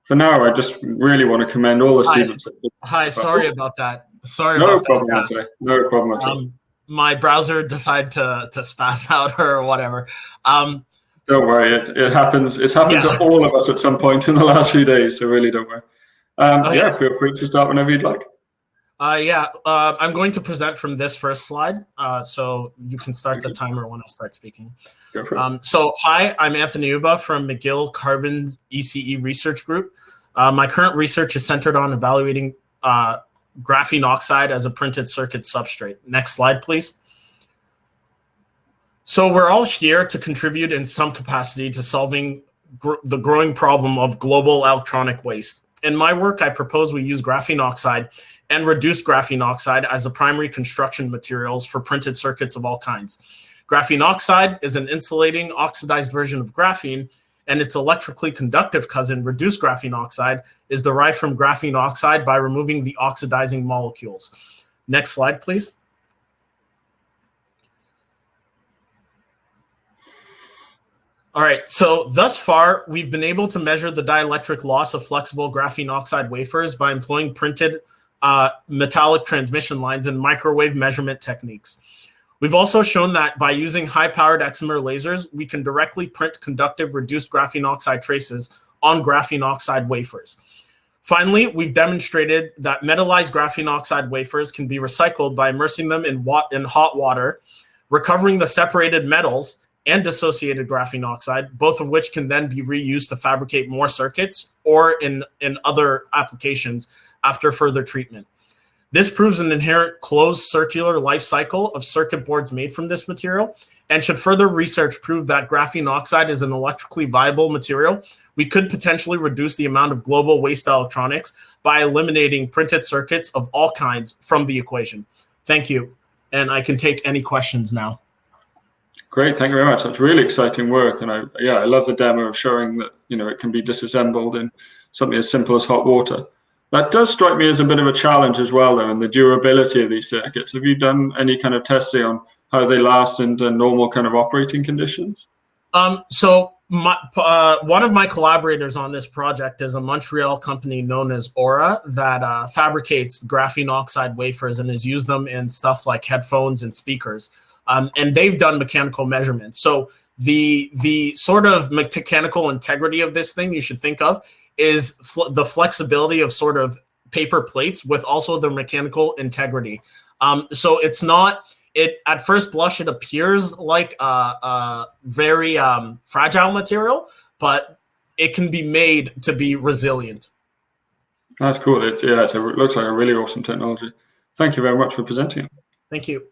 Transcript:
for now, I just really want to commend all the students. Hi, sorry about that. No problem, Anthony. No problem at all. My browser decided to spaz out or whatever. Don't worry, it happens. It's happened to all of us at some point in the last few days, so really don't worry. Yeah, feel free to start whenever you'd like. I'm going to present from this first slide, so you can start the timer when I start speaking. Go for it. So hi, I'm Anthony Ubah from McGill Carbon's ECE research group. My current research is centered on evaluating graphene oxide as a printed circuit substrate. Next slide, please. So we're all here to contribute in some capacity to solving the growing problem of global electronic waste. In my work, I propose we use graphene oxide and reduced graphene oxide as the primary construction materials for printed circuits of all kinds. Graphene oxide is an insulating oxidized version of graphene, and its electrically conductive cousin, reduced graphene oxide, is derived from graphene oxide by removing the oxidizing molecules. Next slide, please. All right, so thus far, we've been able to measure the dielectric loss of flexible graphene oxide wafers by employing printed metallic transmission lines and microwave measurement techniques. We've also shown that by using high-powered excimer lasers, we can directly print conductive reduced graphene oxide traces on graphene oxide wafers. Finally, we've demonstrated that metallized graphene oxide wafers can be recycled by immersing them in hot water, recovering the separated metals and dissociated graphene oxide, both of which can then be reused to fabricate more circuits or in other applications after further treatment. This proves an inherent closed circular life cycle of circuit boards made from this material, and should further research prove that graphene oxide is an electrically viable material, we could potentially reduce the amount of global waste electronics by eliminating printed circuits of all kinds from the equation. Thank you, and I can take any questions now. Great, thank you very much. That's really exciting work, and I love the demo of showing that it can be disassembled in something as simple as hot water. That does strike me as a bit of a challenge as well, though, in the durability of these circuits. Have you done any kind of testing on how they last in the normal kind of operating conditions? So one of my collaborators on this project is a Montreal company known as Aura that fabricates graphene oxide wafers and has used them in stuff like headphones and speakers. And they've done mechanical measurements. So the sort of mechanical integrity of this thing you should think of is the flexibility of sort of paper plates with also the mechanical integrity. So it's not, at first blush, it appears like a very fragile material, but it can be made to be resilient. That's cool. It looks like a really awesome technology. Thank you very much for presenting it. Thank you.